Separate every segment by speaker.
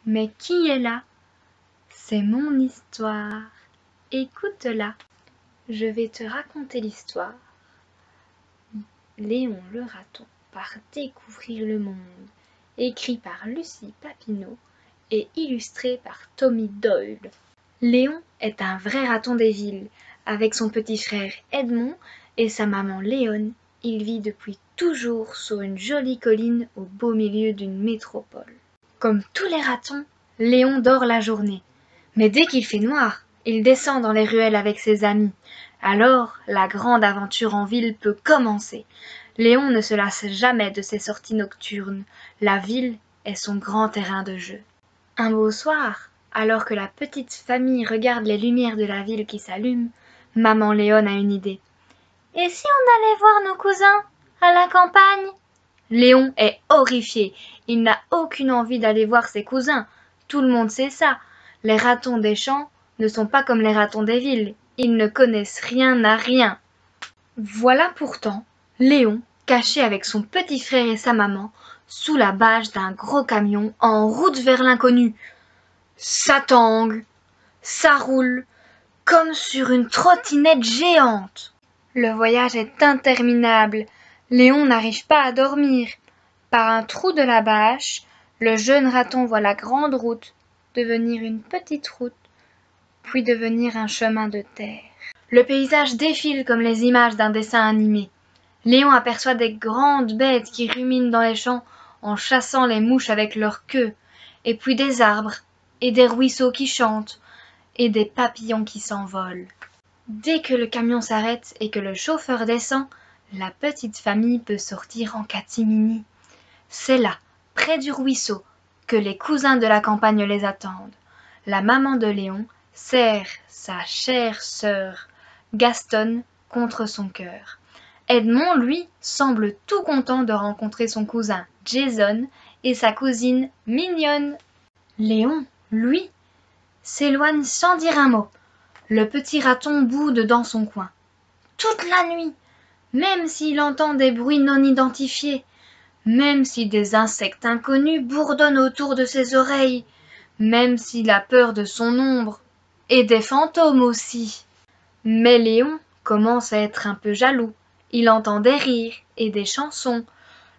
Speaker 1: Mais qui est là? C'est mon histoire. Écoute-la. Je vais te raconter l'histoire. Léon le raton part découvrir le monde. Écrit par Lucie Papineau et illustré par Tommy Doyle. Léon est un vrai raton des villes. Avec son petit frère Edmond et sa maman Léone, il vit depuis toujours sur une jolie colline au beau milieu d'une métropole. Comme tous les ratons, Léon dort la journée. Mais dès qu'il fait noir, il descend dans les ruelles avec ses amis. Alors, la grande aventure en ville peut commencer. Léon ne se lasse jamais de ses sorties nocturnes. La ville est son grand terrain de jeu. Un beau soir, alors que la petite famille regarde les lumières de la ville qui s'allument, maman Léone a une idée. « Et si on allait voir nos cousins à la campagne ?» Léon est horrifié. Il n'a aucune envie d'aller voir ses cousins. Tout le monde sait ça. Les ratons des champs ne sont pas comme les ratons des villes. Ils ne connaissent rien à rien. Voilà pourtant Léon, caché avec son petit frère et sa maman, sous la bâche d'un gros camion en route vers l'inconnu. Ça tangue, ça roule, comme sur une trottinette géante. Le voyage est interminable. Léon n'arrive pas à dormir. Par un trou de la bâche, le jeune raton voit la grande route devenir une petite route, puis devenir un chemin de terre. Le paysage défile comme les images d'un dessin animé. Léon aperçoit des grandes bêtes qui ruminent dans les champs en chassant les mouches avec leur queue, et puis des arbres, et des ruisseaux qui chantent, et des papillons qui s'envolent. Dès que le camion s'arrête et que le chauffeur descend, la petite famille peut sortir en catimini. C'est là, près du ruisseau, que les cousins de la campagne les attendent. La maman de Léon serre sa chère sœur, Gastonne, contre son cœur. Edmond, lui, semble tout content de rencontrer son cousin Jason et sa cousine Mignonne. Léon, lui, s'éloigne sans dire un mot. Le petit raton boude dans son coin. Toute la nuit, même s'il entend des bruits non identifiés, même si des insectes inconnus bourdonnent autour de ses oreilles, même s'il a peur de son ombre, et des fantômes aussi. Mais Léon commence à être un peu jaloux. Il entend des rires et des chansons.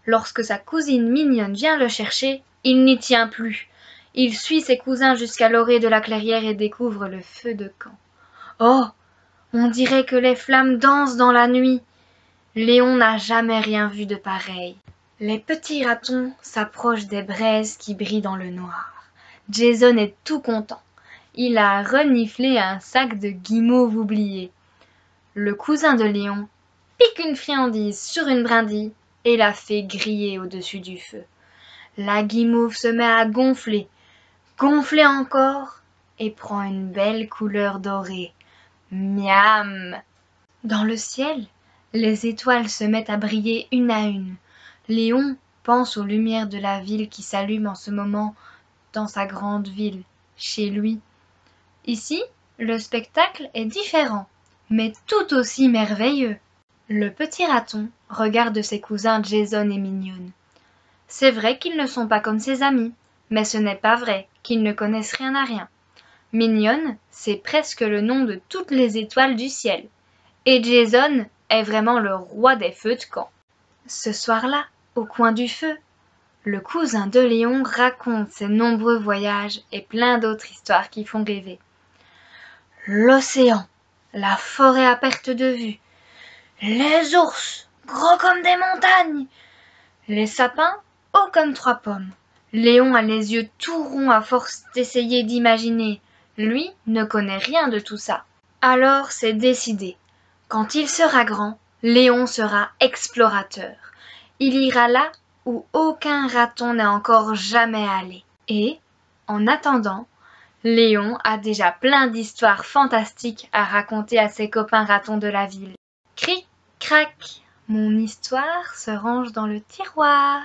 Speaker 1: Lorsque sa cousine Mignonne vient le chercher, il n'y tient plus. Il suit ses cousins jusqu'à l'orée de la clairière et découvre le feu de camp. Oh, on dirait que les flammes dansent dans la nuit. Léon n'a jamais rien vu de pareil. Les petits ratons s'approchent des braises qui brillent dans le noir. Jason est tout content. Il a reniflé un sac de guimauve oublié. Le cousin de Léon pique une friandise sur une brindille et la fait griller au-dessus du feu. La guimauve se met à gonfler encore et prend une belle couleur dorée. Miam! Dans le ciel, les étoiles se mettent à briller une à une. Léon pense aux lumières de la ville qui s'allument en ce moment dans sa grande ville, chez lui. Ici, le spectacle est différent, mais tout aussi merveilleux. Le petit raton regarde ses cousins Jason et Mignonne. C'est vrai qu'ils ne sont pas comme ses amis, mais ce n'est pas vrai qu'ils ne connaissent rien à rien. Mignonne, c'est presque le nom de toutes les étoiles du ciel. Et Jason est vraiment le roi des feux de camp. Ce soir-là, au coin du feu, le cousin de Léon raconte ses nombreux voyages et plein d'autres histoires qui font rêver. L'océan, la forêt à perte de vue, les ours, gros comme des montagnes, les sapins, hauts comme 3 pommes. Léon a les yeux tout ronds à force d'essayer d'imaginer. Lui ne connaît rien de tout ça. Alors c'est décidé. Quand il sera grand, Léon sera explorateur. Il ira là où aucun raton n'est encore jamais allé. Et, en attendant, Léon a déjà plein d'histoires fantastiques à raconter à ses copains ratons de la ville. Cric, crac, mon histoire se range dans le tiroir.